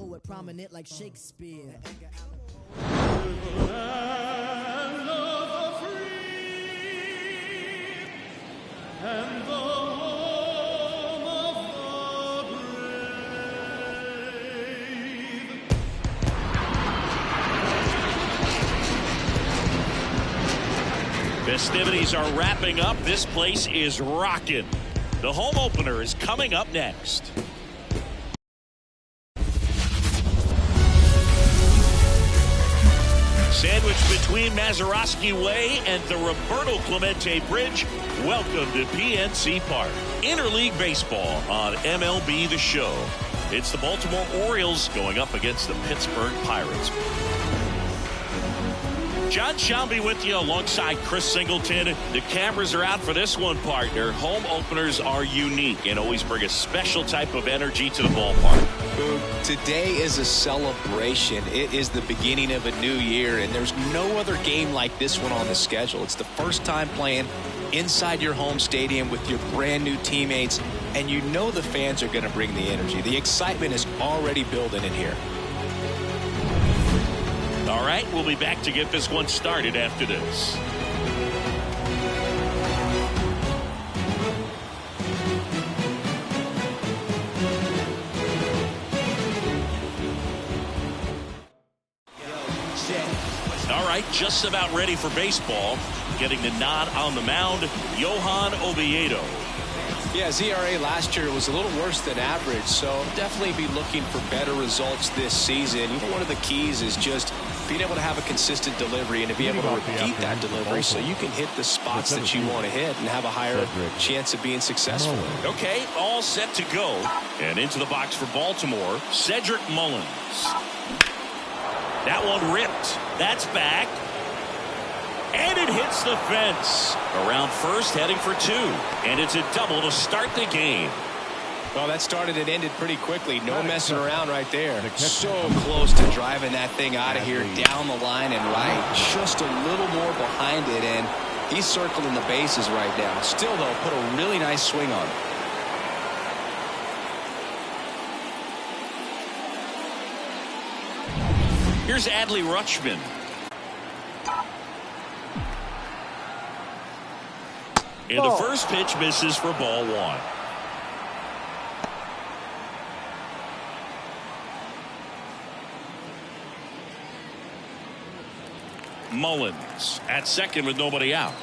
poet, prominent like Shakespeare. And the home of the brave. Festivities are wrapping up. This place is rocking. The home opener is coming up next. Sandwiched between Mazeroski Way and the Roberto Clemente Bridge, welcome to PNC Park. Interleague Baseball on MLB The Show. It's the Baltimore Orioles going up against the Pittsburgh Pirates. John Shelby with you alongside Chris Singleton. The cameras are out for this one, partner. Home openers are unique and always bring a special type of energy to the ballpark. Today is a celebration. It is the beginning of a new year, and there's no other game like this one on the schedule. It's the first time playing inside your home stadium with your brand new teammates, and you know the fans are going to bring the energy. The excitement is already building in here. All right, we'll be back to get this one started after this. All right, just about ready for baseball. Getting the nod on the mound, Johan Oviedo. Yeah, his ERA last year was a little worse than average, so definitely be looking for better results this season. One of the keys is just being able to have a consistent delivery and to be able to repeat that delivery so you can hit the spots that you want to hit and have a higher chance of being successful. Okay, all set to go. And into the box for Baltimore, Cedric Mullins. That one ripped. That's back. And it hits the fence. Around first, heading for two. And it's a double to start the game. Well, that started and ended pretty quickly. No messing around right there. So close to driving that thing out of here down the line and right. Just a little more behind it, and he's circling the bases right now. Still, though, put a really nice swing on it. Here's Adley Rutschman. And the first pitch misses for ball one. Mullins at second with nobody out.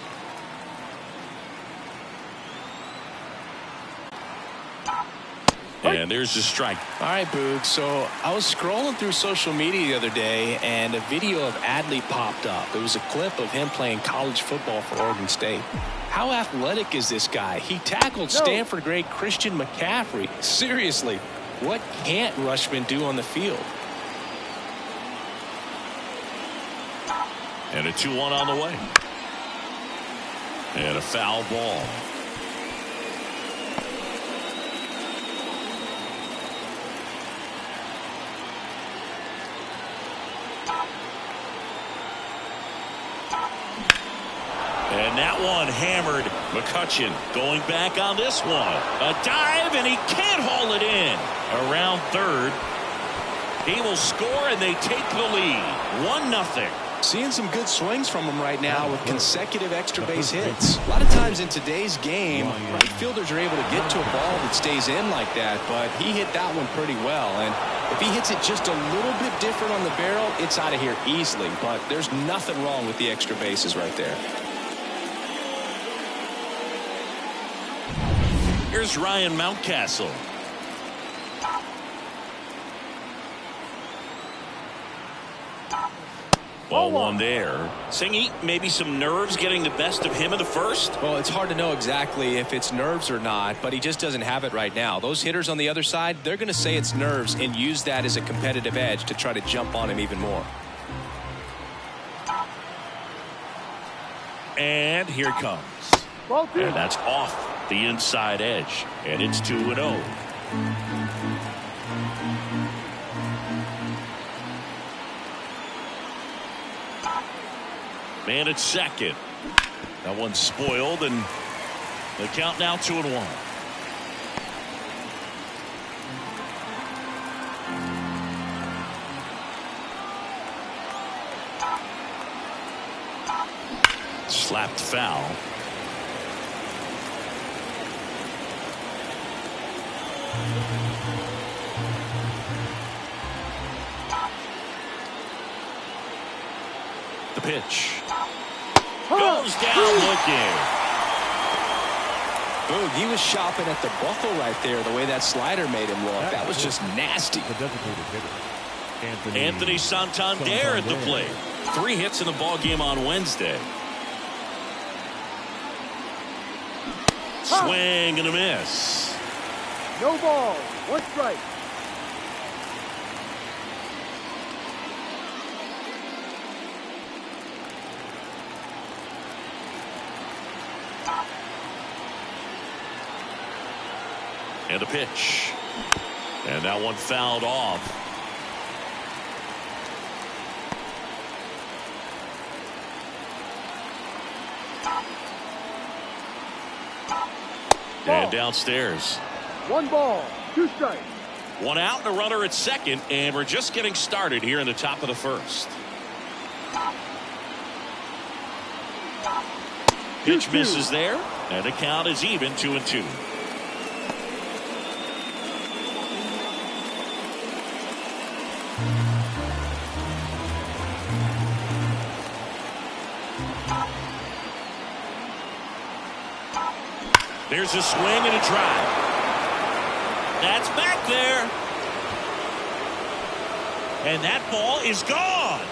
And there's the strike. All right, Boog. So I was scrolling through social media the other day, and a video of Adley popped up. It was a clip of him playing college football for Oregon State. How athletic is this guy? He tackled Stanford great Christian McCaffrey. Seriously, what can't Rutschman do on the field? And a 2-1 on the way. And a foul ball. And that one hammered. McCutcheon going back on this one. A dive, and he can't haul it in. Around third. He will score, and they take the lead. 1-0. Seeing some good swings from him right now with consecutive extra base hits. A lot of times in today's game, right fielders are able to get to a ball that stays in like that, but he hit that one pretty well. And if he hits it just a little bit different on the barrel, it's out of here easily. But there's nothing wrong with the extra bases right there. Here's Ryan Mountcastle. Ball one there. Singy, maybe some nerves getting the best of him in the first? Well, it's hard to know exactly if it's nerves or not, but he just doesn't have it right now. Those hitters on the other side, they're going to say it's nerves and use that as a competitive edge to try to jump on him even more. And here it comes. And that's off the inside edge. And it's 2-0. Man at second. That one's spoiled, and the count now 2-1. slapped foul. The pitch goes down looking. Boog, he was shopping at the buckle right there, the way that slider made him look. That was just nasty. Anthony Santander at the plate. 3 hits in the ball game on Wednesday. Swing and a miss. No ball. 1 strike. And a pitch. And that one fouled off. And downstairs. 1 ball. 2 strikes. 1 out and a runner at second, and we're just getting started here in the top of the first. Pitch misses there, and the count is even 2-2. There's a swing and a drive. That's back there. And that ball is gone.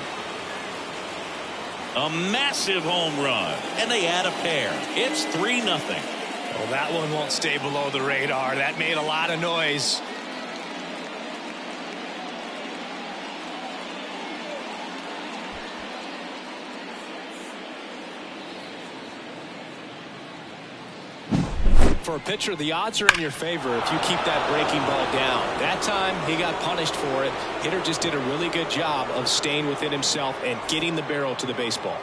A massive home run. And they add a pair. It's 3-0. Well, that one won't stay below the radar. That made a lot of noise. For a pitcher, the odds are in your favor if you keep that breaking ball down. That time, he got punished for it. Hitter just did a really good job of staying within himself and getting the barrel to the baseball.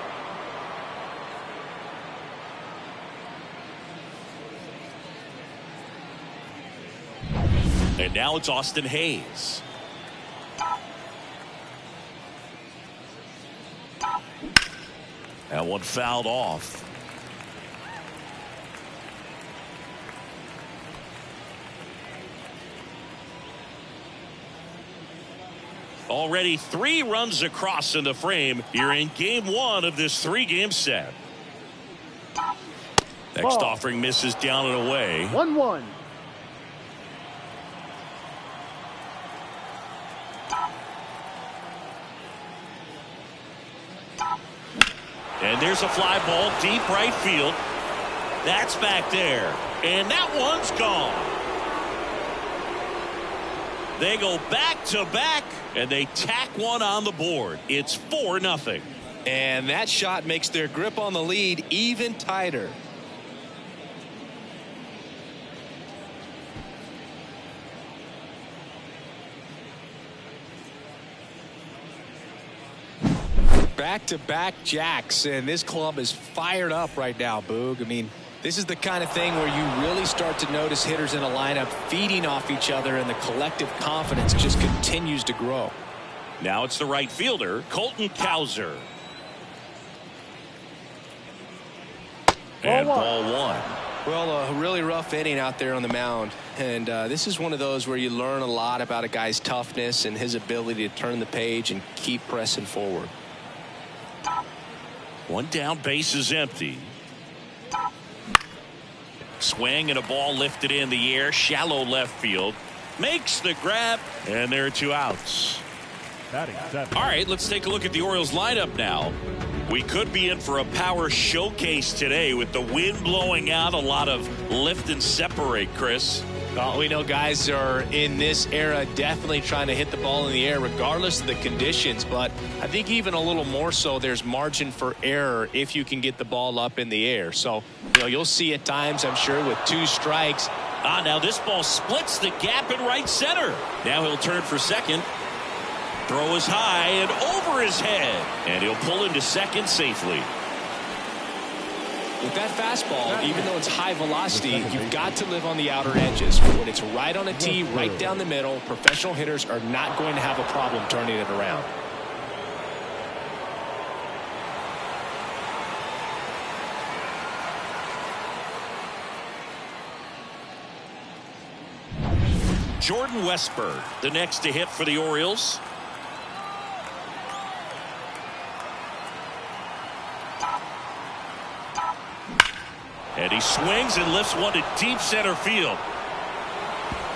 And now it's Austin Hayes. That one fouled off. Already 3 runs across in the frame here in game 1 of this 3-game set. Next Ball. offering misses down and away. 1-1. And there's a fly ball deep right field. That's back there. And that one's gone. They go back to back, and they tack one on the board. It's 4-0. And that shot makes their grip on the lead even tighter. Back-to-back jacks, and this club is fired up right now, Boog. I mean, this is the kind of thing where you really start to notice hitters in a lineup feeding off each other, and the collective confidence just continues to grow. Now it's the right fielder, Colton Cowser. And ball 1. Well, a really rough inning out there on the mound, and this is one of those where you learn a lot about a guy's toughness and his ability to turn the page and keep pressing forward. 1 down, base is empty. Swing and a ball lifted in the air, shallow left field. Makes the grab, and there are 2 outs. All right, let's take a look at the Orioles lineup now. We could be in for a power showcase today with the wind blowing out, a lot of lift and separate, Chris. Well, we know guys are in this era definitely trying to hit the ball in the air regardless of the conditions, but I think even a little more so there's margin for error if you can get the ball up in the air. So, you'll see at times, I'm sure, with 2 strikes. Now this ball splits the gap in right center. Now he'll turn for second. Throw is high and over his head, and he'll pull into second safely. With that fastball, even though it's high velocity, you've got to live on the outer edges. When it's right on a tee, right down the middle, professional hitters are not going to have a problem turning it around. Jordan Westberg, the next to hit for the Orioles. And he swings and lifts one to deep center field.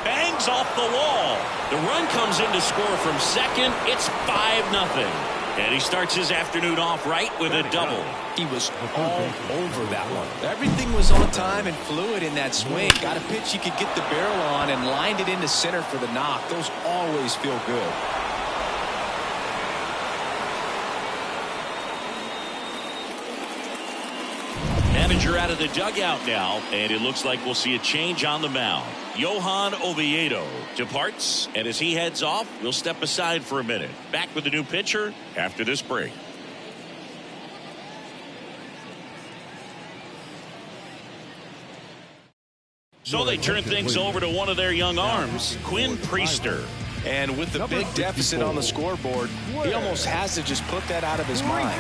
Bangs off the wall. The run comes in to score from second. It's 5-0. And he starts his afternoon off right with a double. He was all over that one. Everything was on time and fluid in that swing. Got a pitch he could get the barrel on and lined it into center for the knock. Those always feel good. Manager out of the dugout now, and it looks like we'll see a change on the mound. Johan Oviedo departs, and as he heads off, we'll step aside for a minute. Back with the new pitcher after this break. So they turn things over to one of their young arms, Quinn Priester. And with the big deficit on the scoreboard, he almost has to just put that out of his mind.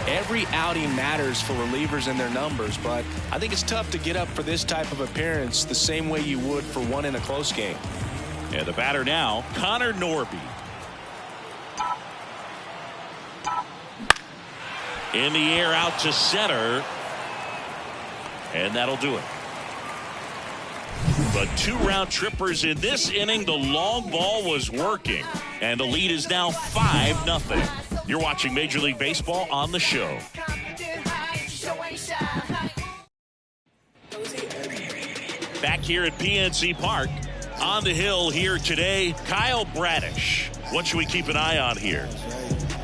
Every outing matters for relievers and their numbers, but I think it's tough to get up for this type of appearance the same way you would for one in a close game. And the batter now, Connor Norby. In the air out to center. And that'll do it. But 2 round trippers in this inning. The long ball was working, and the lead is now 5-0. You're watching Major League Baseball on the show. Back here at PNC Park, on the hill here today, Kyle Bradish. What should we keep an eye on here?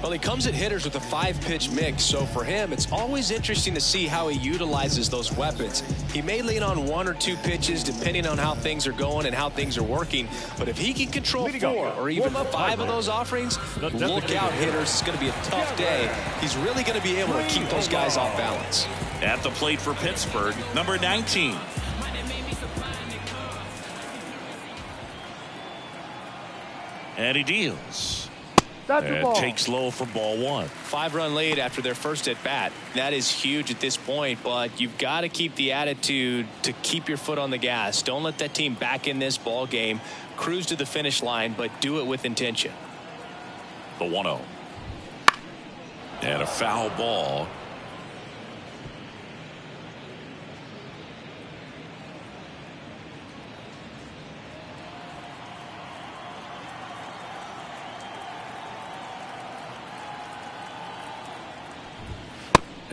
Well, he comes at hitters with a 5-pitch mix, so for him, it's always interesting to see how he utilizes those weapons. He may lean on 1 or 2 pitches depending on how things are going and how things are working, but if he can control 4 or even 5 of those offerings, look out, hitters. It's going to be a tough day. He's really going to be able to keep those guys off balance. At the plate for Pittsburgh, number 19. And he deals. And takes low for ball 1. 5-run lead after their first at bat. That is huge at this point, but you've got to keep the attitude to keep your foot on the gas. Don't let that team back in this ball game. Cruise to the finish line, but do it with intention. The 1-0. And a foul ball.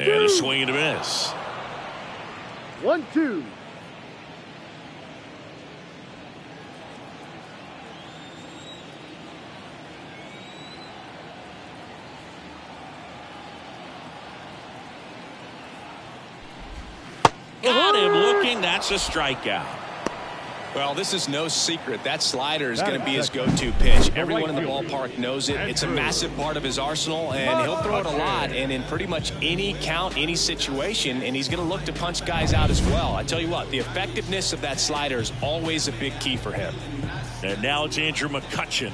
And a swing and a miss. 1-2. Got him looking. That's a strikeout. Well, this is no secret. That slider is going to be his go-to pitch. Everyone in the ballpark knows it. It's a massive part of his arsenal, and he'll throw it a lot and in pretty much any count, any situation, and he's going to look to punch guys out as well. I tell you what, the effectiveness of that slider is always a big key for him. And now it's Andrew McCutchen.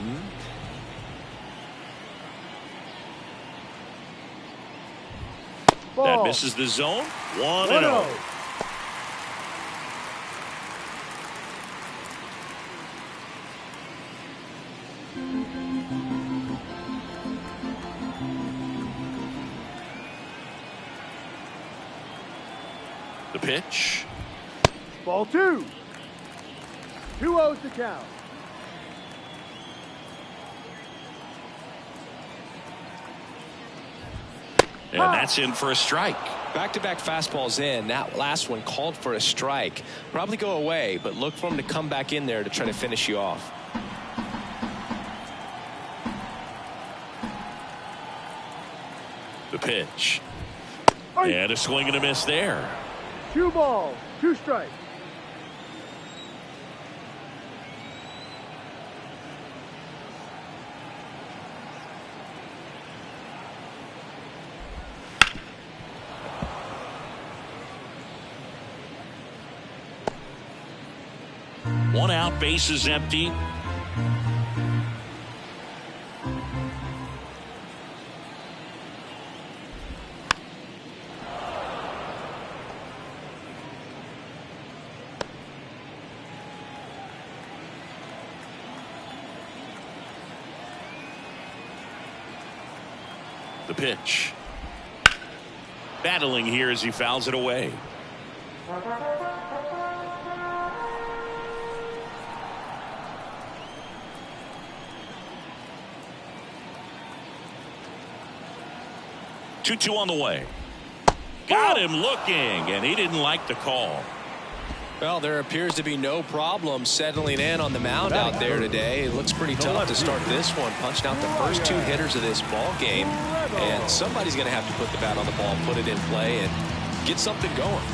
That misses the zone. 1-0. The pitch. Ball 2. 2-0 to count. And that's in for a strike. Back-to-back fastballs in. That last one called for a strike. Probably go away, but look for him to come back in there to try to finish you off. The pitch. And a swing and a miss there. 2 balls, 2 strikes. One out, base is empty. The pitch. Battling here as he fouls it away. Two on the way. Got him looking, and he didn't like the call. Well, there appears to be no problem settling in on the mound out there today. It looks pretty tough to start this one. Punched out the first 2 hitters of this ball game, and somebody's going to have to put the bat on the ball, put it in play, and get something going.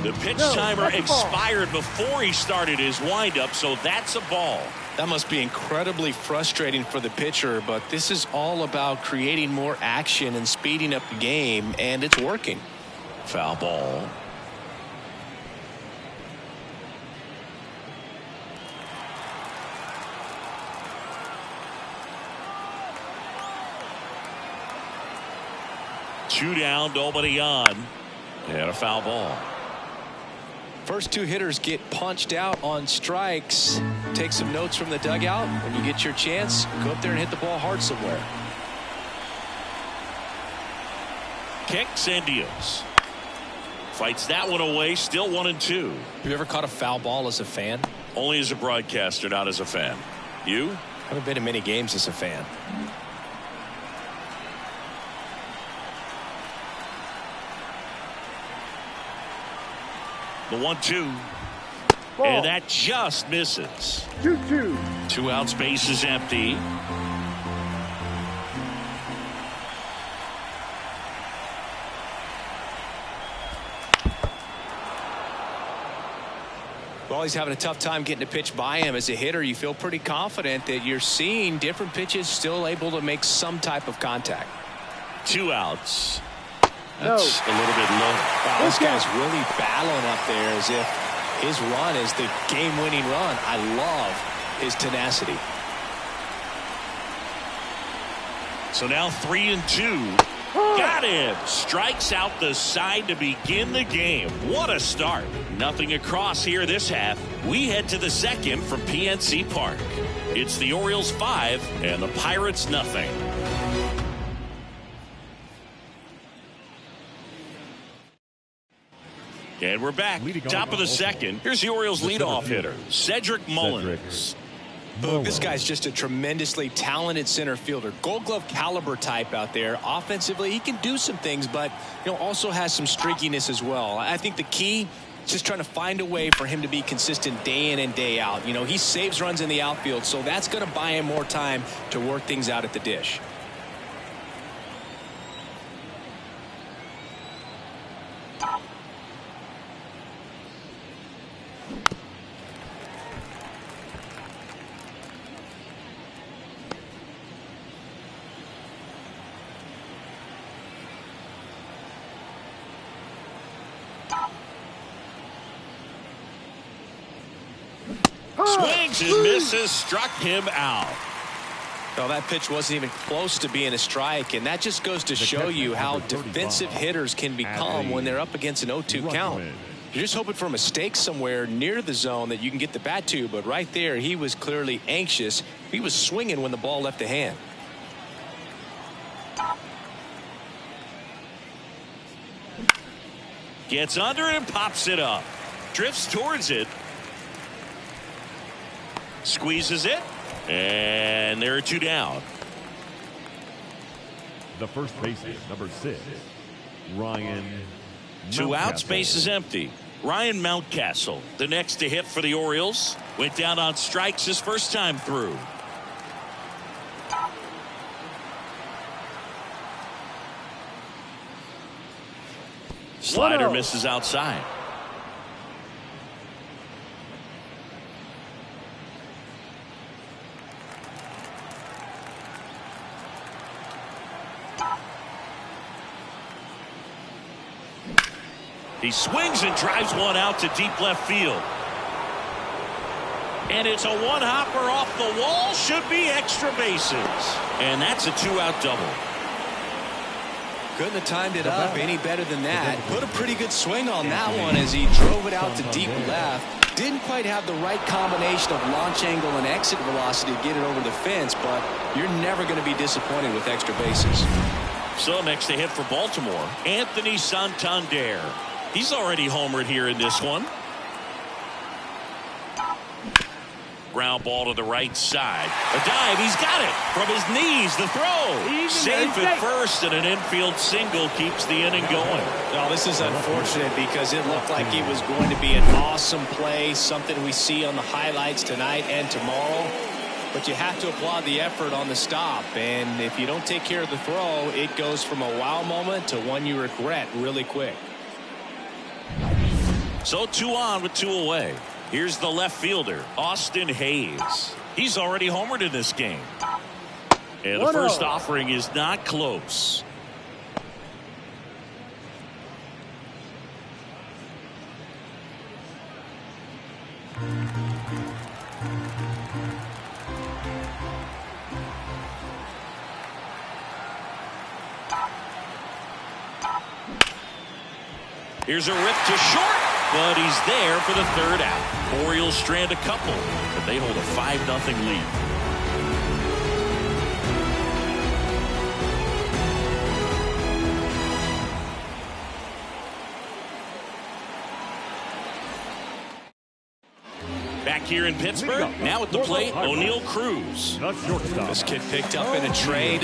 The pitch timer expired before he started his windup, so that's a ball. That must be incredibly frustrating for the pitcher, but this is all about creating more action and speeding up the game, and it's working. Foul ball. Two down, nobody on, and a foul ball. First 2 hitters get punched out on strikes. Take some notes from the dugout. When you get your chance, go up there and hit the ball hard somewhere. Kicks and deals. Fights that one away, still 1-2. Have you ever caught a foul ball as a fan? Only as a broadcaster, not as a fan. You? Haven't been to many games as a fan. The 1-2. And that just misses. 2-2. 2 outs, base is empty. Well, he's having a tough time getting a pitch by him. As a hitter, you feel pretty confident that you're seeing different pitches still able to make some type of contact. 2 outs. That's a little bit low. Wow, this guy's really battling up there as if his run is the game-winning run. I love his tenacity. So now 3-2. Got him. Strikes out the side to begin the game. What a start. Nothing across here this half. We head to the second from PNC Park. It's the Orioles 5 and the Pirates nothing. And we're back. Top of the second. Here's the Orioles leadoff hitter, Cedric Mullins. Boog, this guy's just a tremendously talented center fielder. Gold Glove caliber type out there. Offensively, he can do some things, but also has some streakiness as well. I think the key is just trying to find a way for him to be consistent day in and day out. He saves runs in the outfield, so that's going to buy him more time to work things out at the dish. Swings and misses, struck him out. Well, that pitch wasn't even close to being a strike, and that just goes to show you how defensive hitters can become when they're up against an 0-2 count. You're just hoping for a mistake somewhere near the zone that you can get the bat to, but right there, he was clearly anxious. He was swinging when the ball left the hand. Gets under and pops it up. Drifts towards it. Squeezes it. And there are 2 down. The first baseman, number 6, Ryan. 2 outs, base is empty. Ryan Mountcastle, the next to hit for the Orioles. Went down on strikes his first time through. Slider misses outside. He swings and drives one out to deep left field. And it's a one-hopper off the wall. Should be extra bases. And that's a 2-out double. Couldn't have timed it up any better than that. Put a pretty good swing on that one as he drove it out to deep left. Didn't quite have the right combination of launch angle and exit velocity to get it over the fence, but you're never going to be disappointed with extra bases. So next to hit for Baltimore, Anthony Santander. He's already homered here in this one. Ground ball to the right side. A dive. He's got it. From his knees, the throw. Safe at first, and an infield single keeps the inning going. Well, this is unfortunate because it looked like it was going to be an awesome play, something we see on the highlights tonight and tomorrow. But you have to applaud the effort on the stop. And if you don't take care of the throw, it goes from a wow moment to one you regret really quick. So 2 on with 2 away. Here's the left fielder, Austin Hayes. He's already homered in this game. And the first offering is not close. Here's a rip to short, but he's there for the 3rd out. Orioles strand a couple, but they hold a 5-0 lead. Back here in Pittsburgh, now at the plate, O'Neal Cruz. This kid picked up in a trade.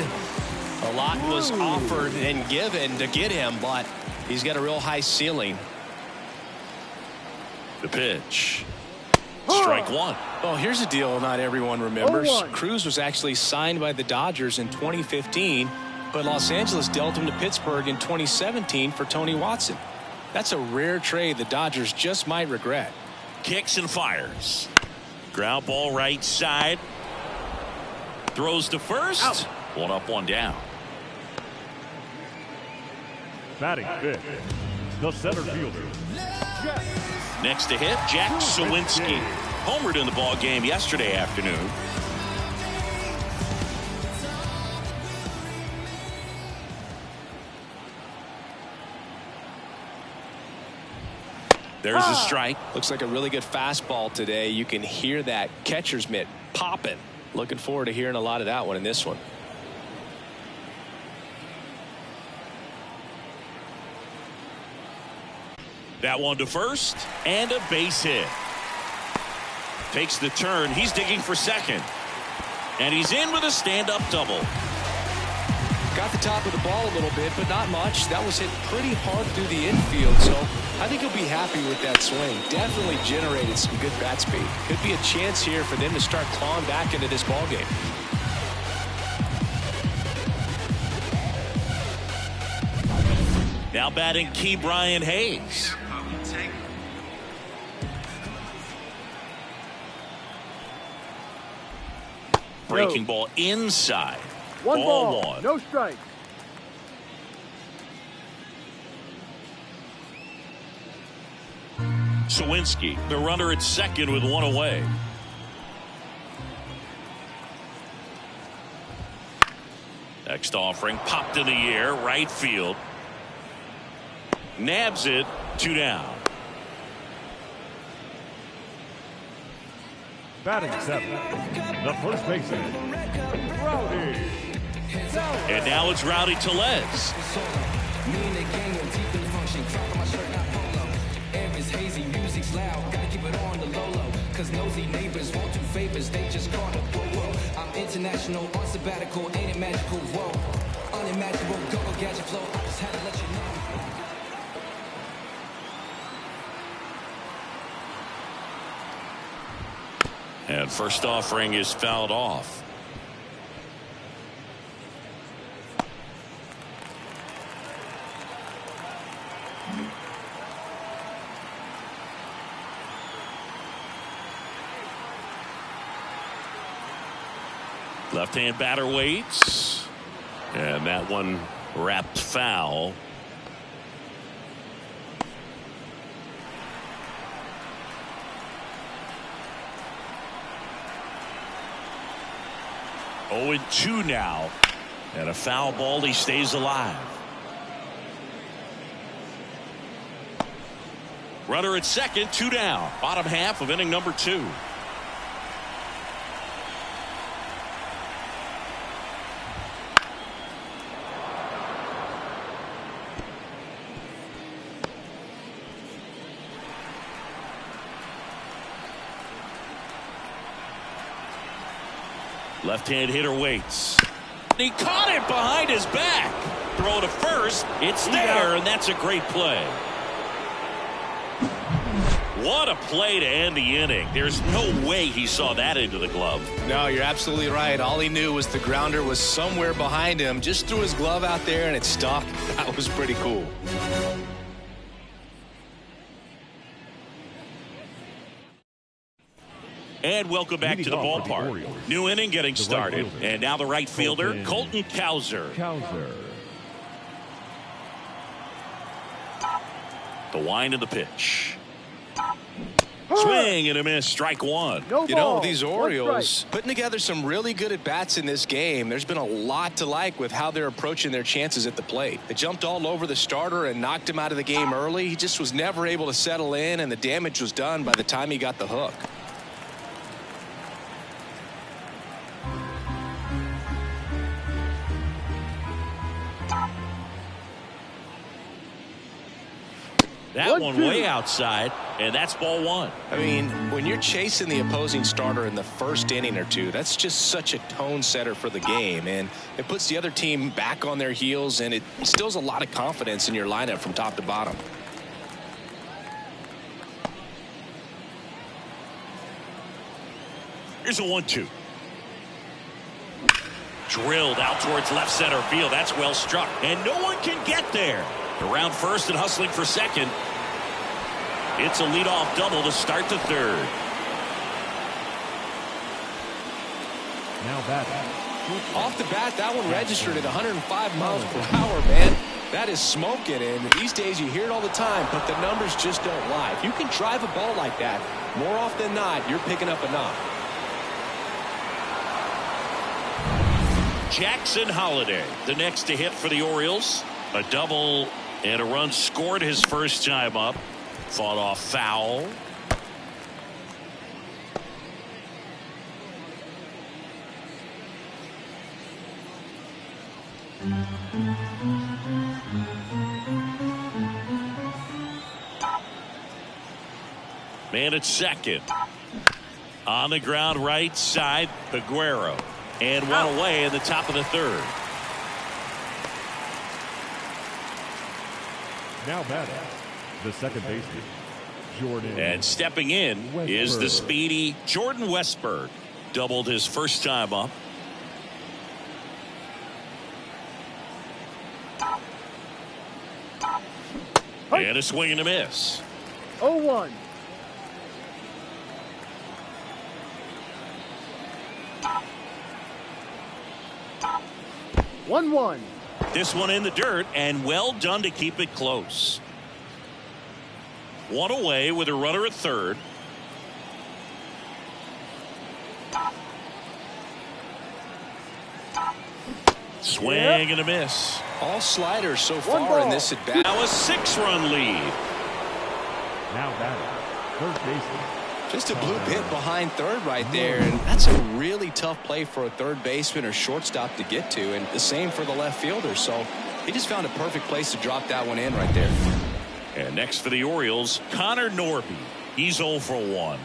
A lot was offered and given to get him, but he's got a real high ceiling. The pitch. Strike 1. Well, here's a deal not everyone remembers. 0-1. Cruz was actually signed by the Dodgers in 2015, but Los Angeles dealt him to Pittsburgh in 2017 for Tony Watson. That's a rare trade the Dodgers just might regret. Kicks and fires. Ground ball right side. Throws to first. Out. 1 up, 1 down. Batting 5th, the center fielder. Next to hit, Jack Sawinski. Homered in the ball game yesterday afternoon. There's a strike. Looks like a really good fastball today. You can hear that catcher's mitt popping. Looking forward to hearing a lot of that one in this one. That one to first, and a base hit. Takes the turn. He's digging for second. And he's in with a stand-up double. Got the top of the ball a little bit, but not much. That was hit pretty hard through the infield, so I think he'll be happy with that swing. Definitely generated some good bat speed. Could be a chance here for them to start clawing back into this ball game. Now batting Ke'Bryan Hayes. Breaking ball inside. 1 ball, 1. no strike. Sawinski, the runner at second with 1 away. Next offering popped in the air, right field. Nabs it, 2 down. Batting 7th, the first baseman, Rowdy. And now it's Rowdy Tellez. I'm international on sabbatical, ain't it magical? Whoa, unimaginable, go gadget flow. I just had to let you know. And first offering is fouled off. Left-hand batter waits. And that one wrapped foul. Oh, 2 now. And a foul ball. He stays alive. Runner at second, 2 down. Bottom half of inning number 2. Left-hand hitter waits. He caught it behind his back. Throw to first. It's there, and that's a great play. What a play to end the inning. There's no way he saw that into the glove. No, you're absolutely right. All he knew was the grounder was somewhere behind him. Just threw his glove out there, and it stuck. That was pretty cool. And welcome back to the ballpark. New inning getting started. And now the right fielder, Colton Cowser. The wind of the pitch. Swing and a miss, strike one. You know, these Orioles putting together some really good at-bats in this game. There's been a lot to like with how they're approaching their chances at the plate. They jumped all over the starter and knocked him out of the game early. He just was never able to settle in, and the damage was done by the time he got the hook. That one way outside, and that's ball one. I mean, when you're chasing the opposing starter in the first inning or two, that's just such a tone setter for the game, and it puts the other team back on their heels, and it instills a lot of confidence in your lineup from top to bottom. Here's a 1-2. Drilled out towards left center field. That's well struck, and no one can get there. Around first and hustling for second. It's a leadoff double to start the third. Now batting. Off the bat, that one registered at 105 miles per hour, man. That is smoking, and these days you hear it all the time, but the numbers just don't lie. If you can drive a ball like that, more often than not, you're picking up a knock. Jackson Holliday, the next to hit for the Orioles. A double and a run scored his first time up. Fought off foul. Man at second. On the ground right side, Aguero. And one away in the top of the third. Now batting, the second baseman, Jordan. And stepping in is the speedy Jordan Westburg. Doubled his first time up. And a swing and a miss. 0-1. One. This one in the dirt, and well done to keep it close. One away with a runner at third. Swing and a miss. All sliders so far in this at bat. Now a 6-run lead. Now batting, third baseman. Just a blue pit behind third right there, and that's a really tough play for a third baseman or shortstop to get to, and the same for the left fielder. So he just found a perfect place to drop that one in right there. And next for the Orioles, Connor Norby. He's 0 for 1.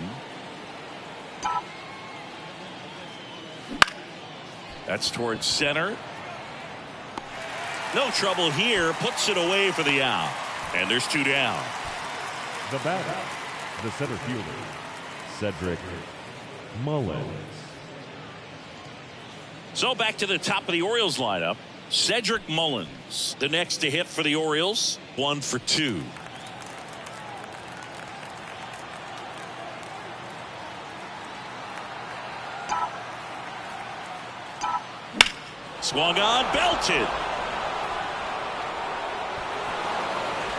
That's towards center. No trouble here. Puts it away for the out. And there's 2 down. The batter, the center fielder, Cedric Mullins. So back to the top of the Orioles lineup. Cedric Mullins, the next to hit for the Orioles. 1 for 2. Swung on, belted.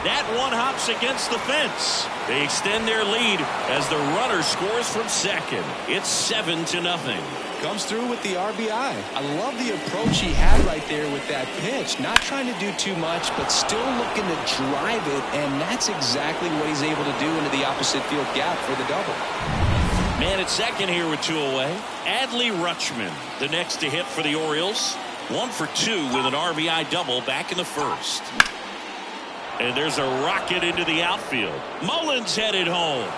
That one hops against the fence. They extend their lead as the runner scores from second. It's 7-0. Comes through with the RBI. I love the approach he had right there with that pitch. Not trying to do too much, but still looking to drive it, and that's exactly what he's able to do into the opposite field gap for the double. Man at second here with 2 away. Adley Rutschman, the next to hit for the Orioles. 1 for 2 with an RBI double back in the first. And there's a rocket into the outfield. Mullins headed home.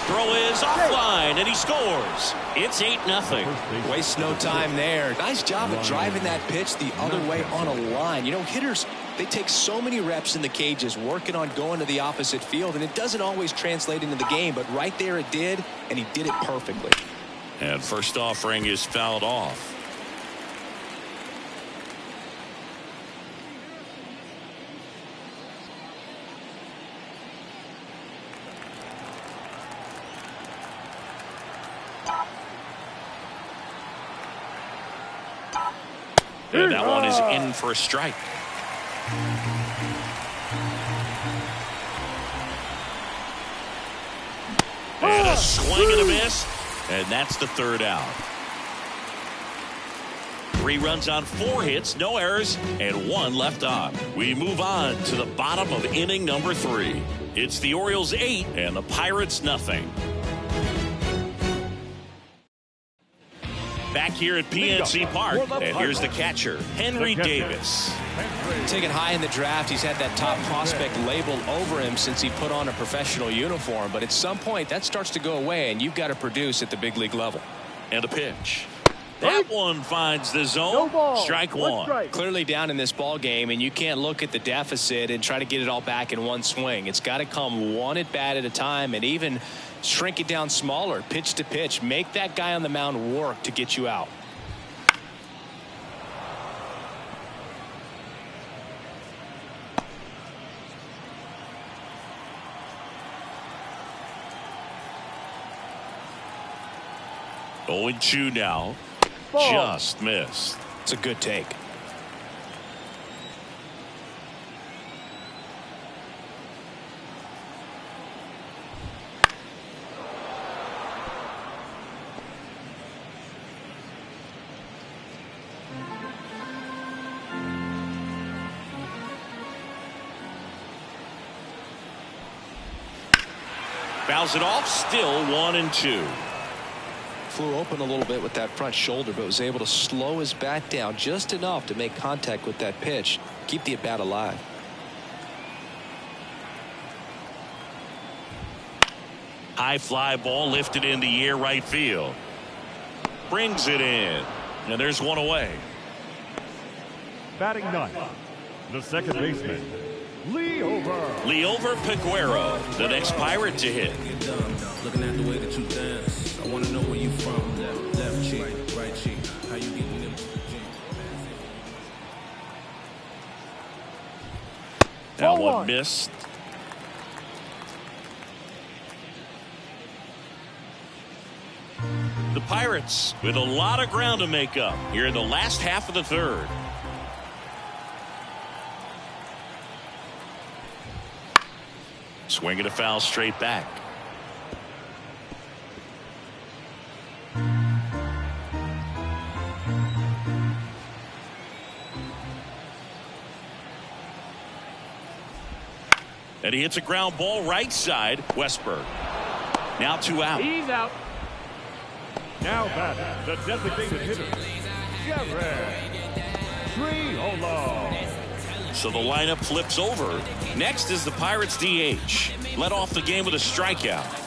Throw is offline, and he scores. It's 8-0. Waste no time there. Nice job of driving that pitch the other way on a line. You know, hitters, they take so many reps in the cages working on going to the opposite field, and it doesn't always translate into the game, but right there it did, and he did it perfectly. And first offering is fouled off. And that one is in for a strike. And a swing and a miss. And that's the third out. 3 runs on 4 hits, no errors, and 1 left on. We move on to the bottom of inning number 3. It's the Orioles 8 and the Pirates nothing. Back here at PNC Park, and here's the catcher, Henry Davis. Taken high in the draft, he's had that top prospect labeled over him since he put on a professional uniform. But at some point, that starts to go away, and you've got to produce at the big league level. And a pitch. That one finds the zone. No ball. Strike 1. Strike. Clearly down in this ball game, and you can't look at the deficit and try to get it all back in one swing. It's got to come one at bat at a time, and even shrink it down smaller, pitch to pitch. Make that guy on the mound work to get you out. Oh, and 2 now. Ball. Just missed. It's a good take. Fouls it off, still 1-2. Flew open a little bit with that front shoulder, but was able to slow his bat down just enough to make contact with that pitch, keep the at bat alive. High fly ball lifted in the air right field. Brings it in. And there's 1 away. Batting 9, the second baseman, Leover Peguero, the next Pirate to hit. Looking at the way that you dance, I want to know where you from. Left cheek, right cheek, how you getting them? That one missed. The Pirates with a lot of ground to make up here in the last half of the third. Swinging a foul straight back. And he hits a ground ball right side. Westberg. Now 2 out. He's out. now batting the designated hitter, Jared Triolo. So the lineup flips over. Next is the Pirates DH. Led off the game with a strikeout.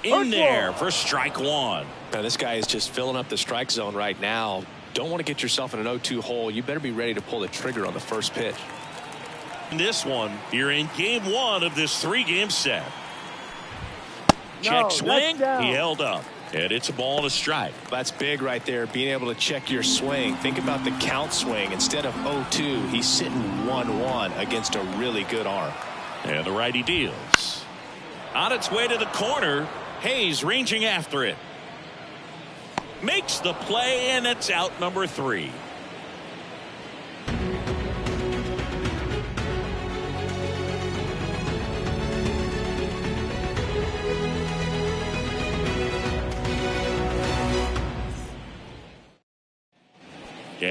In there for strike one. Now this guy is just filling up the strike zone right now. Don't want to get yourself in an 0-2 hole. You better be ready to pull the trigger on the first pitch. In this one, you're in game one of this 3-game set. Check swing. He held up. And it's a ball to strike. That's big right there, being able to check your swing. Think about the count swing. Instead of 0-2, he's sitting 1-1 against a really good arm. And the righty deals. On its way to the corner. Hayes ranging after it. Makes the play, and it's out number 3.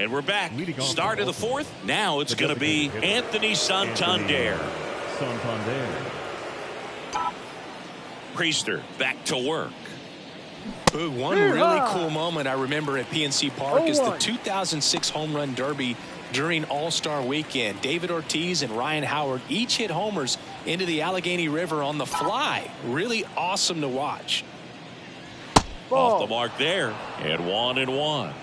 And we're back. Start of the fourth. Now it's going to be Anthony Santander. Priester back to work. One really cool moment I remember at PNC Park is the 2006 Home Run Derby during All-Star Weekend. David Ortiz and Ryan Howard each hit homers into the Allegheny River on the fly. Really awesome to watch. Off the mark there, and 1-1.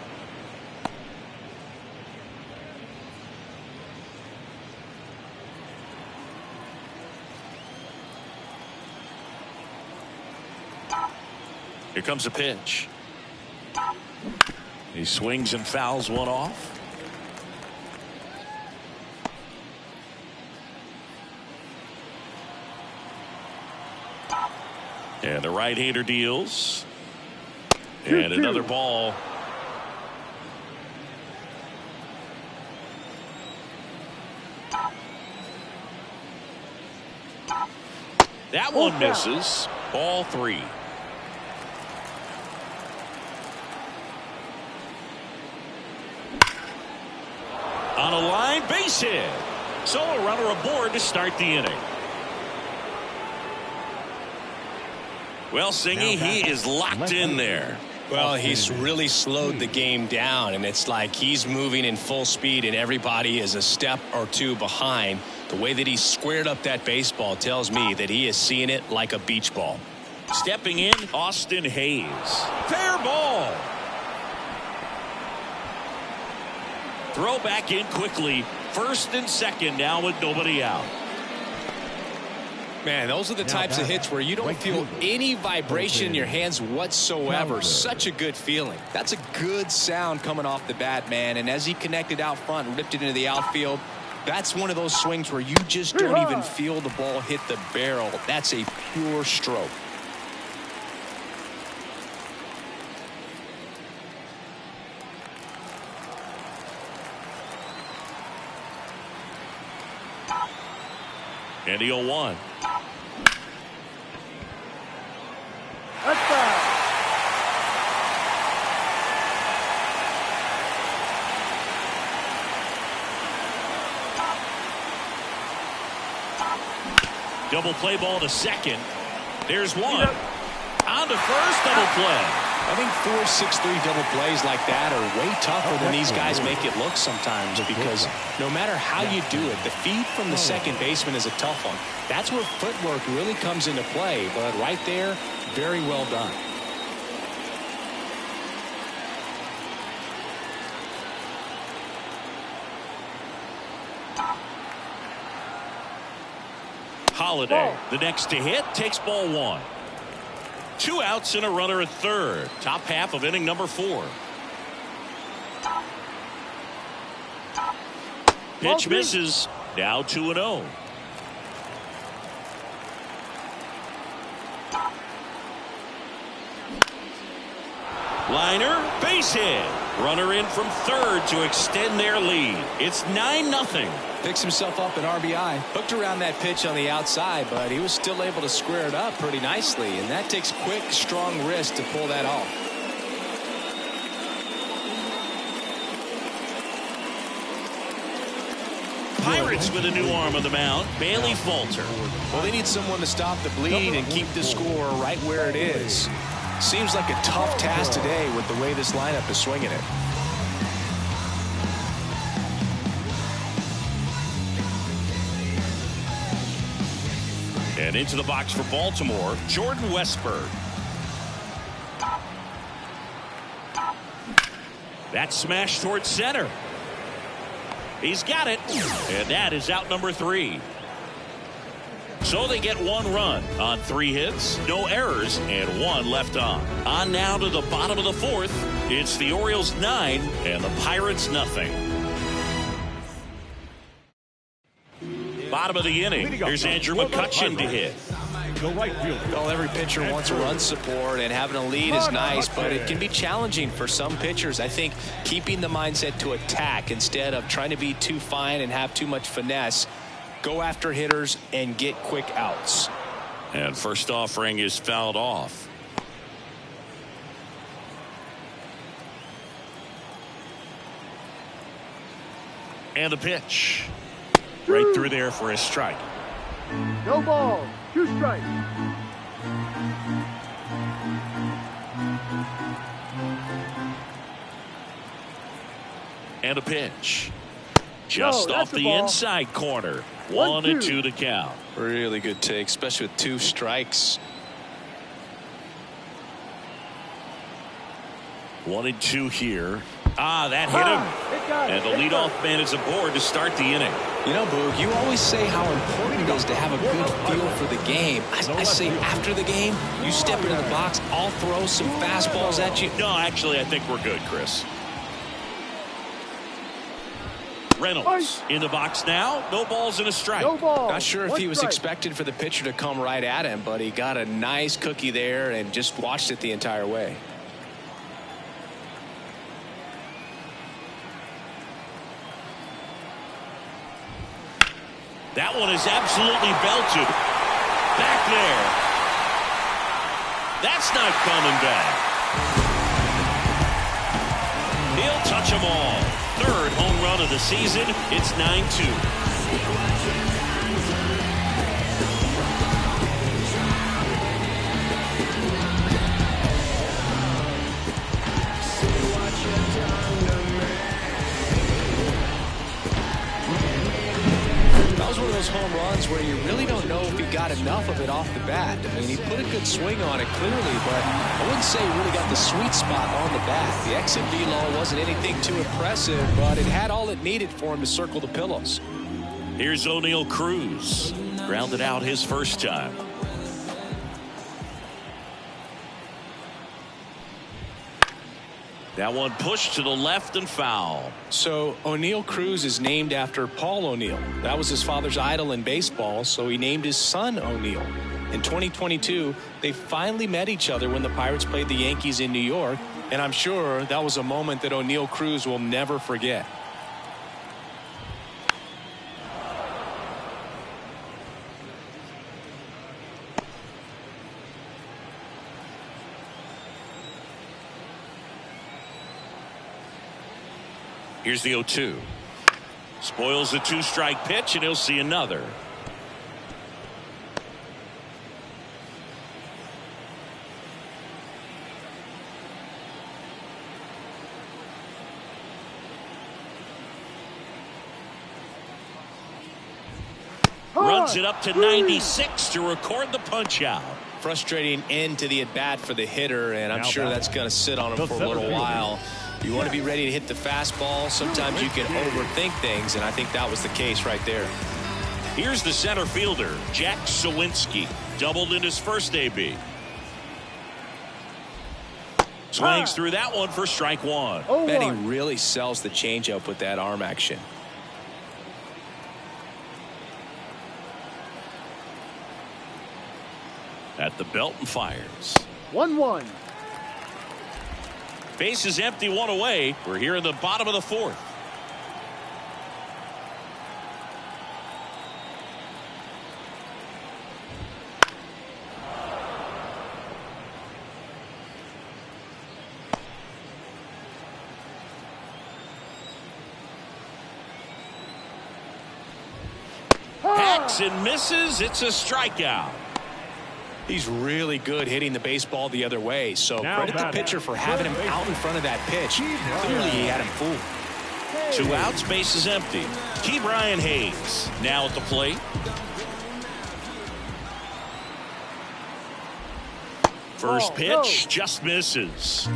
Here comes a pitch. He swings and fouls one off. And the right-hander deals. And another ball. That one misses. Ball 3. On a line, base hit. So a runner aboard to start the inning. Well, Singy, he is locked in there. Well, he's really slowed the game down, and it's like he's moving in full speed, and everybody is a step or two behind. The way that he squared up that baseball tells me that he is seeing it like a beach ball. Stepping in, Austin Hayes. Fair ball. Throw back in quickly. First and second now with nobody out. Man, those are the types of hits where you don't feel any vibration in your hands whatsoever. Such a good feeling. That's a good sound coming off the bat, man. And as he connected out front and ripped it into the outfield, that's one of those swings where you just don't even feel the ball hit the barrel. That's a pure stroke. And the 0-1. That's foul. Double play ball to second. There's one. On to first, double play. I think 4-6-3 double plays like that are way tougher than these guys make it look sometimes, because no matter how you do it, the feed from the second baseman is a tough one. That's where footwork really comes into play, but right there, very well done. Holiday, the next to hit, takes ball 1. 2 outs and a runner at third. Top half of inning number 4. Pitch misses. Now 2-0. Liner, base hit. Runner in from third to extend their lead. It's 9-0. Picks himself up an RBI. Hooked around that pitch on the outside, but he was still able to square it up pretty nicely, and that takes quick, strong wrist to pull that off. Pirates with a new arm on the mound, Bailey Falter. Well, they need someone to stop the bleed and keep the score right where it is. Seems like a tough task today with the way this lineup is swinging it. And into the box for Baltimore, Jordan Westburg. That smash towards center. He's got it. And that is out number 3. So they get 1 run on 3 hits, no errors, and 1 left on. On now to the bottom of the 4th. It's the Orioles 9 and the Pirates nothing. Bottom of the inning. Here's Andrew McCutchen to hit. Well, every pitcher wants run support, and having a lead is nice, but it can be challenging for some pitchers. I think keeping the mindset to attack instead of trying to be too fine and have too much finesse. Go after hitters and get quick outs. And first offering is fouled off. And the pitch. Right through there for a strike. No ball. 2 strikes. And a pitch. Just off the inside corner. 1-2 to count. Really good take, especially with 2 strikes. 1-2 here. That hit him. And the leadoff man is aboard to start the inning. You know, Boog, you always say how important it is to have a good feel for the game. I say after the game, you step into the box, I'll throw some fastballs at you. No, actually, I think we're good, Chris. Reynolds in the box now. No balls and a strike. No ball. Not sure if he was expected for the pitcher to come right at him, but he got a nice cookie there and just watched it the entire way. That one is absolutely belted. Back there. That's not coming back. He'll touch them all. 3rd home run of the season. It's 9-2. One of those home runs where you really don't know if he got enough of it off the bat. I mean, he put a good swing on it clearly, but I wouldn't say he really got the sweet spot on the bat. The exit velo wasn't anything too impressive, but it had all it needed for him to circle the pillows. Here's O'Neal Cruz. Grounded out his first time. That one pushed to the left and foul. So O'Neal Cruz is named after Paul O'Neill. That was his father's idol in baseball, so he named his son O'Neal. In 2022, they finally met each other when the Pirates played the Yankees in New York, and I'm sure that was a moment that O'Neal Cruz will never forget. Here's the 0-2. Spoils the 2-strike pitch, and he'll see another. Runs it up to 96 to record the punch out. Frustrating end to the at-bat for the hitter, and I'm sure that's going to sit on him for a little while. You want to be ready to hit the fastball. Sometimes you can overthink things, and I think that was the case right there. Here's the center fielder, Jack Sawinski. Doubled in his first AB. Swings through that one for strike 1. Bet he really sells the changeup with that arm action. At the belt and fires. 1-1. Base is empty, 1 away. We're here in the bottom of the 4th. Hacks and misses. It's a strikeout. He's really good hitting the baseball the other way, so credit the pitcher for having him out in front of that pitch. Clearly he had him fooled. 2 outs, base is empty. Ke'Bryan Hayes now at the plate. First pitch just misses.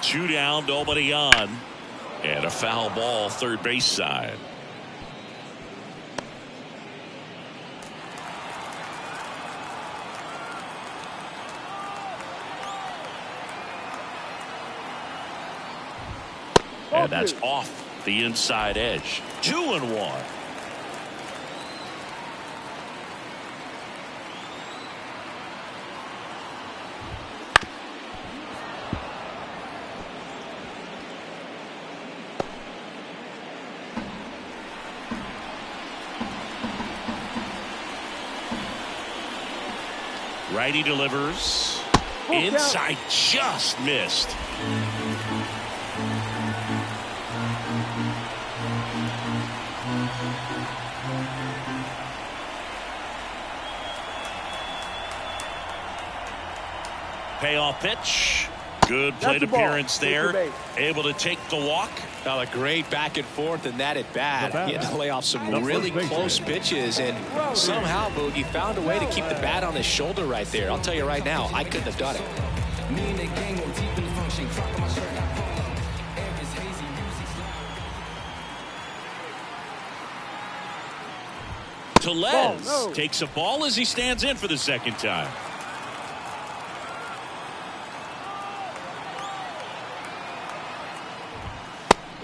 Two down, nobody on, and a foul ball, third base side. And that's off the inside edge. 2-1. Righty delivers. Inside, just missed. Payoff pitch. Good plate appearance there. Able to take the walk. Now a great back and forth in that at bat. He had to lay off some really close pitches, and somehow Boogie found a way to keep the bat on his shoulder right there. I'll tell you right now, I couldn't have done it. Tellez takes a ball as he stands in for the second time.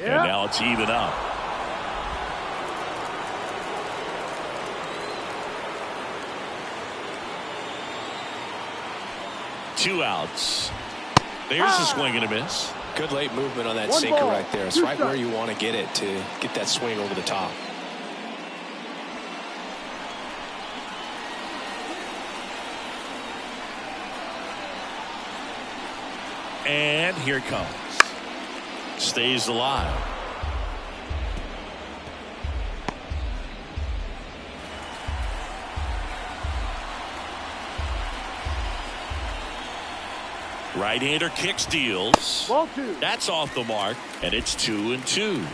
And now it's even up. Two outs. There's a swing and a miss. Good late movement on that sinker right there. It's right where you want to get it to get that swing over the top. And here it comes. Stays alive. Right-hander kicks, deals. Ball two. That's off the mark, and it's 2-2.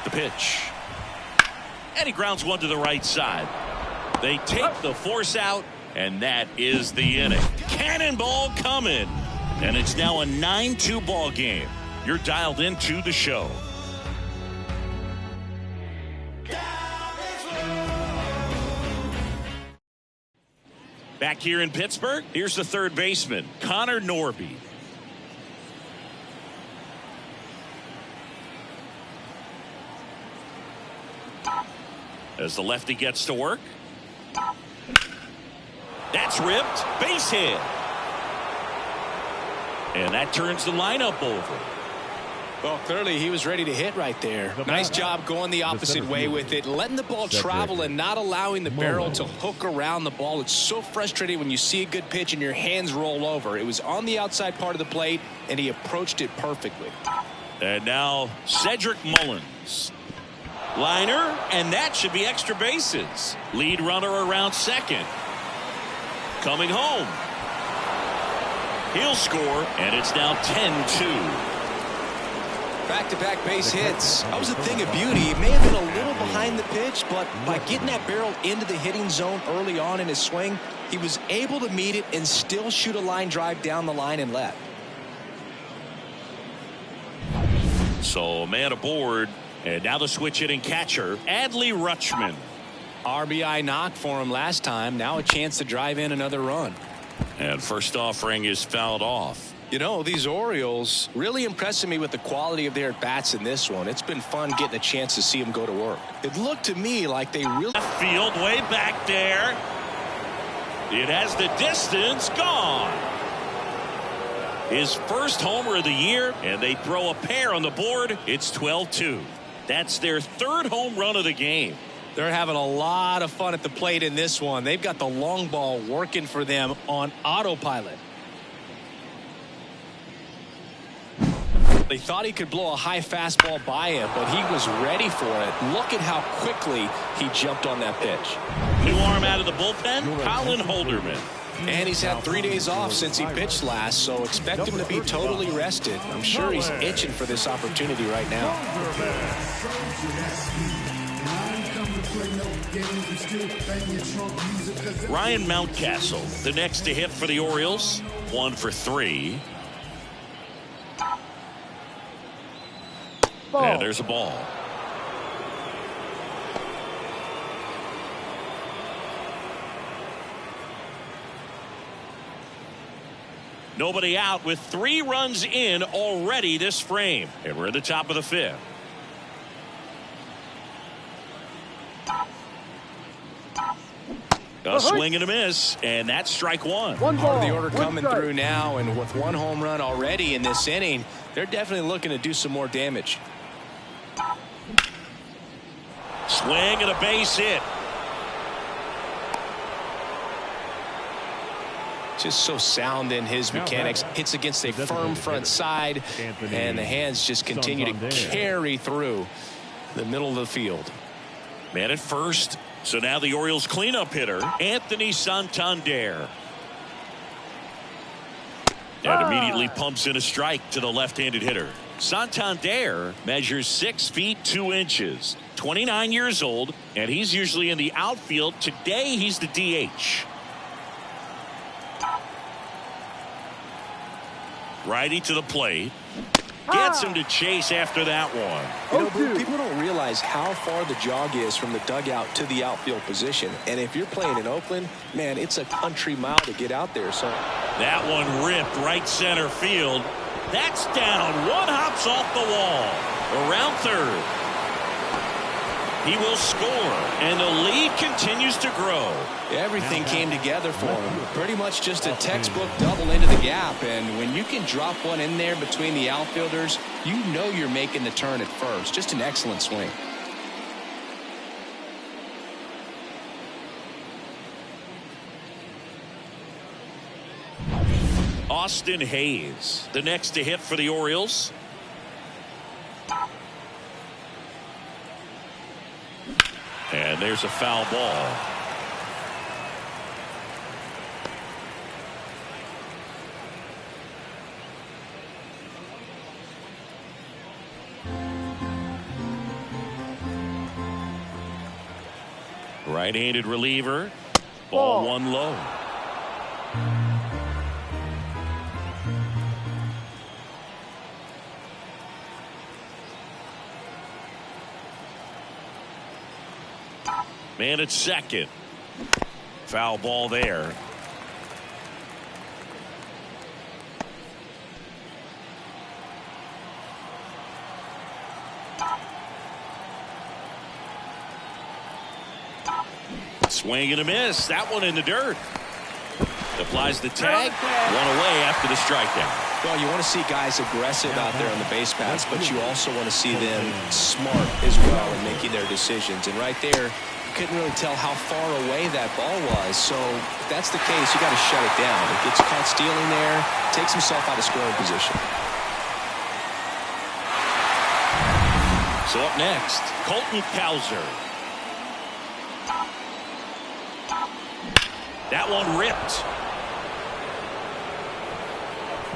The pitch. And he grounds one to the right side. They take the force out, and that is the inning. Cannonball coming. And it's now a 9-2 ball game. You're dialed into the show. Back here in Pittsburgh, here's the third baseman, Connor Norby. As the lefty gets to work. That's ripped. Base hit. And that turns the lineup over. Well, clearly he was ready to hit right there. Nice job going the opposite way with it, letting the ball travel and not allowing the barrel to hook around the ball. It's so frustrating when you see a good pitch and your hands roll over. It was on the outside part of the plate, and he approached it perfectly. And now Cedric Mullins. Liner, and that should be extra bases. Lead runner around second. Coming home. He'll score, and it's now 10-2. Back-to-back base hits. That was a thing of beauty. He may have been a little behind the pitch, but by getting that barrel into the hitting zone early on in his swing, he was able to meet it and still shoot a line drive down the line and left. So man aboard. And now the switch hitting catcher, Adley Rutschman. RBI knock for him last time. Now a chance to drive in another run. And first offering is fouled off. You know, these Orioles really impressing me with the quality of their bats in this one. It's been fun getting a chance to see them go to work. It looked to me like they really... Field way back there. It has the distance gone. His first homer of the year, and they throw a pair on the board. It's 12-2. That's their third home run of the game. They're having a lot of fun at the plate in this one. They've got the long ball working for them on autopilot. They thought he could blow a high fastball by him, but he was ready for it. Look at how quickly he jumped on that pitch. New arm out of the bullpen, Colin Holderman. And he's had 3 days off since he pitched last, so expect him to be totally rested. I'm sure he's itching for this opportunity right now. Ryan Mountcastle, the next to hit for the Orioles, 1 for 3. And there's a ball. Nobody out with 3 runs in already this frame. And we're at the top of the 5th. A swing and a miss, and that's strike one. One Part of the ball, order one coming strike. through now, and with one home run already in this inning, they're definitely looking to do some more damage. Swing and a base hit. Just so sound in his mechanics. Hits against a firm front side, and the hands just continue to carry through the middle of the field. Man at first. So now the Orioles cleanup hitter, Anthony Santander. And immediately pumps in a strike to the left-handed hitter. Santander measures 6 feet 2 inches, 29 years old, and he's usually in the outfield. Today he's the DH. Righty to the plate. Gets him to chase after that one. You know, Boo, people don't realize how far the jog is from the dugout to the outfield position. And if you're playing in Oakland, man, it's a country mile to get out there. So that one ripped right center field. That's down. One hops off the wall. Around third. He will score, and the lead continues to grow. Everything came together for him. Pretty much just a textbook double into the gap. And when you can drop one in there between the outfielders, you know you're making the turn at first. Just an excellent swing. Austin Hayes, the next to hit for the Orioles. And there's a foul ball. Right-handed reliever. Ball one low. Man at second. Foul ball there. Swing and a miss. That one in the dirt. Applies the tag. One away after the strikeout. Well, you want to see guys aggressive out there on the base paths, but you also want to see them smart as well in making their decisions. And right there, you couldn't really tell how far away that ball was. So if that's the case, you got to shut it down. It gets caught stealing there, takes himself out of scoring position. So up next, Colton Cowser. That one ripped.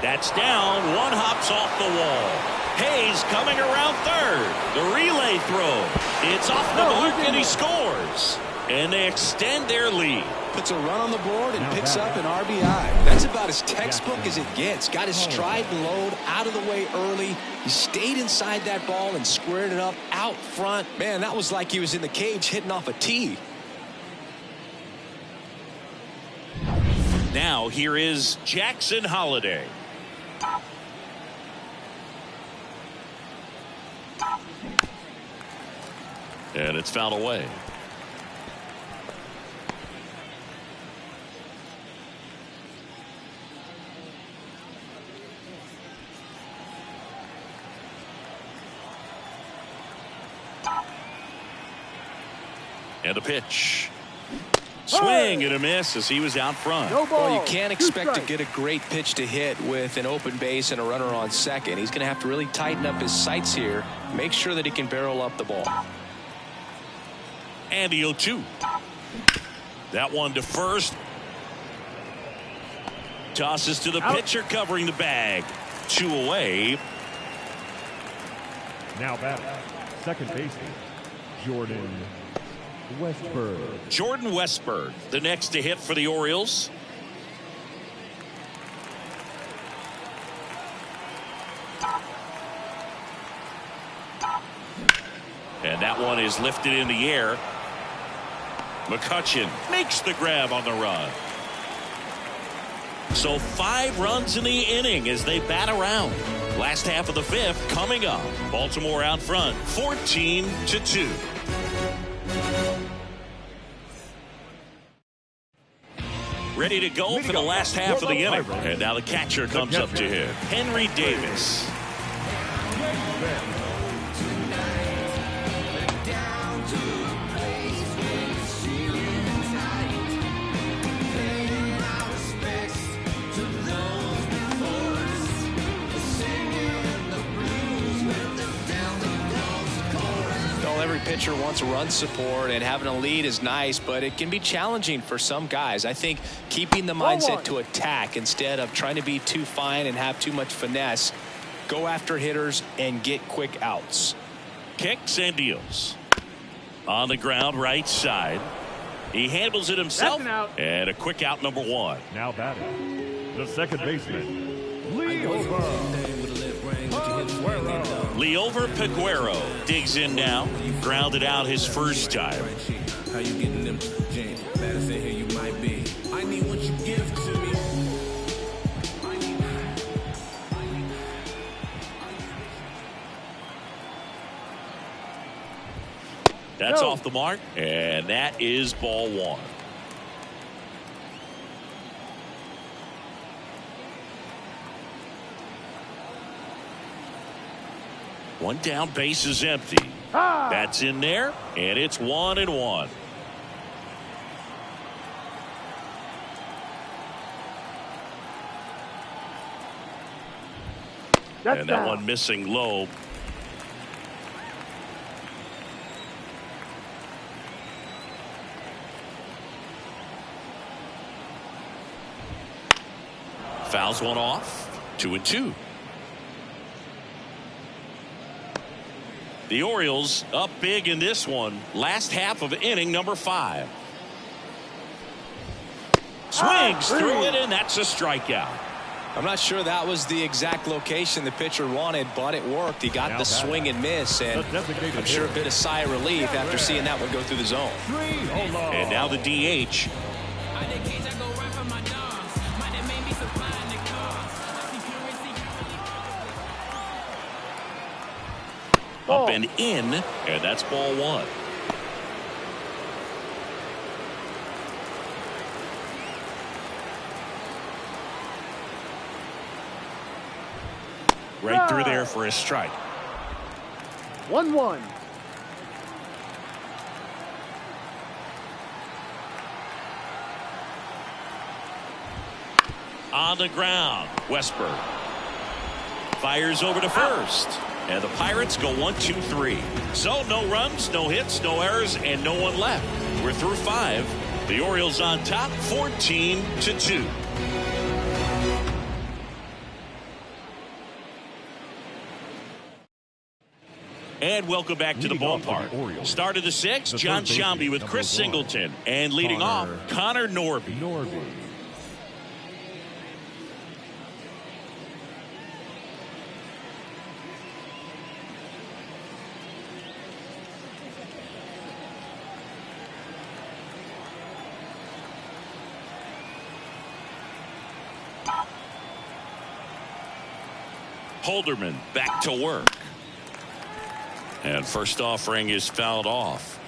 That's down. One hops off the wall. Hayes coming around third. The relay throw. It's off the mark and he scores. And they extend their lead. Puts a run on the board and picks up an RBI. That's about as textbook as it gets. Got his stride and load out of the way early. He stayed inside that ball and squared it up out front. Man, that was like he was in the cage hitting off a tee. Now here is Jackson Holliday. And it's fouled away. And a pitch. Swing and a miss as he was out front. Well, you can't expect to get a great pitch to hit with an open base and a runner on second. He's going to have to really tighten up his sights here. Make sure that he can barrel up the ball. And the 0-2. That one to first. Tosses to the pitcher covering the bag. 2 away. Now batting, second baseman, Jordan Westburg. Jordan Westburg, the next to hit for the Orioles. And that one is lifted in the air. McCutchen makes the grab on the run. So 5 runs in the inning as they bat around. Last half of the 5th coming up. Baltimore out front 14-2. ready to go for the last half of the inning. And now the catcher comes up to him, Henry Davis. Every pitcher wants run support, and having a lead is nice, but it can be challenging for some guys. I think keeping the mindset to attack instead of trying to be too fine and have too much finesse, go after hitters and get quick outs. Kicks and deals. On the ground, right side. He handles it himself, and a quick out, number 1. Now batting, the second baseman, Liover Peguero digs in now. Grounded out his first time. How you getting them, James? Better say here you might be. I need what you give to me. That's off the mark, and that is ball 1. One down, base is empty. That's in there, and it's 1-1. And that one missing low. Fouls one off. 2-2. The Orioles up big in this one. Last half of inning number 5. Swings through it, and that's a strikeout. I'm not sure that was the exact location the pitcher wanted, but it worked. He got the swing and miss, and I'm sure a bit of sigh of relief after seeing that one go through the zone. And now the DH. Up and in, and that's ball 1. Right through there for a strike. 1-1. On the ground, Westberg fires over to first. And the Pirates go 1-2-3. So no runs, no hits, no errors, and no one left. We're through 5. The Orioles on top, 14-2. And welcome back to the ballpark. Start of the 6th, John Shambi with Chris Singleton. And leading off, Connor Norby. Holderman back to work. And first offering is fouled off.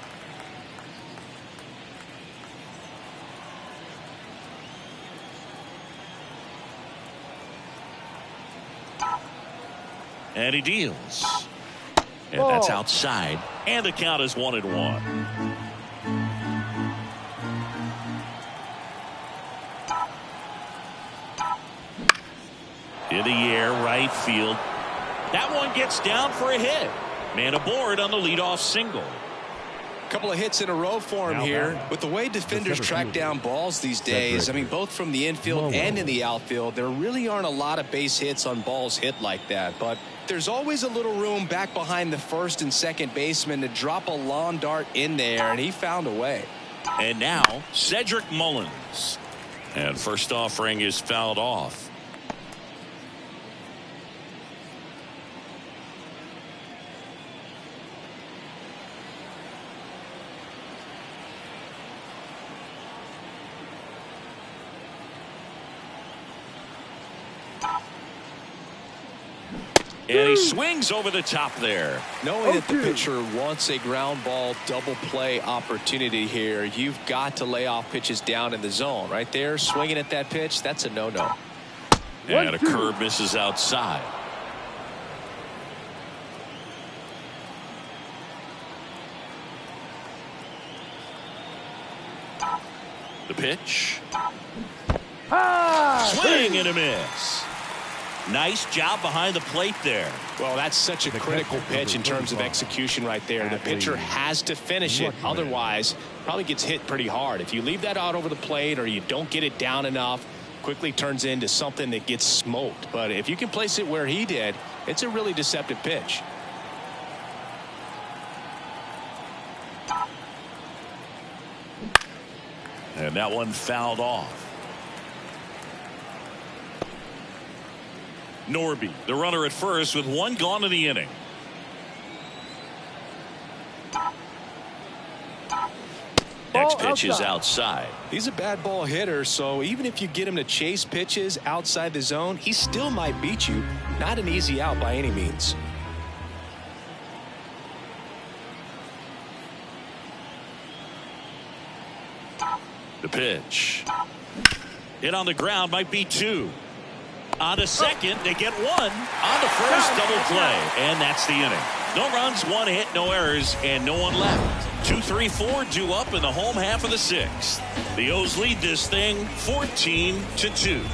And he deals. And that's outside. And the count is 1-1. In the air, right field. That one gets down for a hit. Man aboard on the leadoff single. A couple of hits in a row for him here. With the way defenders track down balls these days, I mean, both from the infield and in the outfield, there really aren't a lot of base hits on balls hit like that. But there's always a little room back behind the first and second baseman to drop a lawn dart in there, and he found a way. And now, Cedric Mullins. And first offering is fouled off. And he swings over the top there. Knowing that the pitcher wants a ground ball double play opportunity here, you've got to lay off pitches down in the zone. Right there, swinging at that pitch, that's a no-no. And a curve misses outside. The pitch. Swing and a miss. Nice job behind the plate there. Well, that's such a critical pitch in terms of execution right there. The pitcher has to finish it. Otherwise, probably gets hit pretty hard. If you leave that out over the plate or you don't get it down enough, quickly turns into something that gets smoked. But if you can place it where he did, it's a really deceptive pitch. And that one fouled off. Norby, the runner at first with one gone in the inning. Next pitch is outside. He's a bad ball hitter, so even if you get him to chase pitches outside the zone, he still might beat you. Not an easy out by any means. The pitch. Hit on the ground, might be two. On to second, they get one. On to first, double play. And that's the inning. No runs, one hit, no errors, and no one left. 2-3-4 due up in the home half of the sixth. The O's lead this thing 14-2.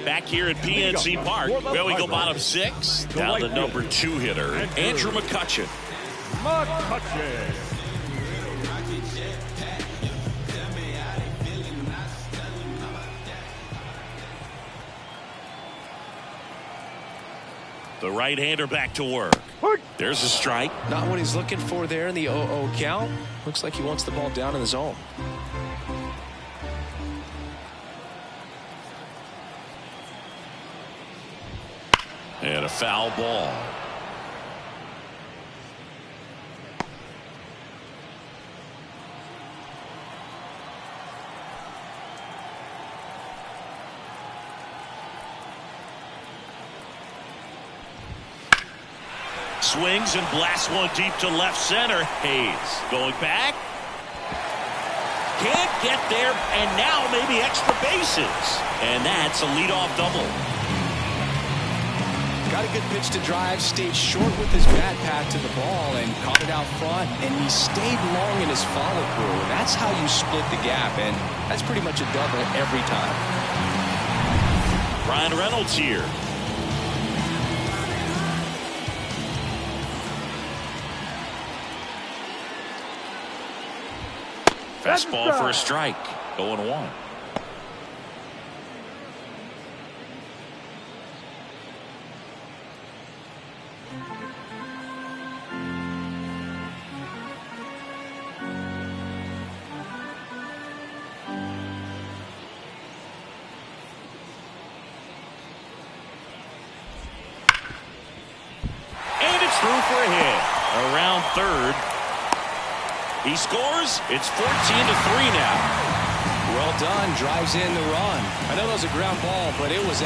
Back here at PNC Park, where we go bottom six. Now the number 2 hitter, Andrew McCutchen. The right-hander back to work. There's a strike. Not what he's looking for there in the 0-0 count. Looks like he wants the ball down in the zone. And a foul ball. Swings and blasts one deep to left center. Hayes going back. Can't get there, and now maybe extra bases. And that's a leadoff double. Got a good pitch to drive, stayed short with his bat path to the ball and caught it out front, and he stayed long in his follow through. And that's how you split the gap, and that's pretty much a double every time. Ryan Reynolds here. Fastball for a strike. 0-1. Through for a hit. Around third. He scores. It's 14-3 now. Well done. Drives in the run. I know that was a ground ball, but it was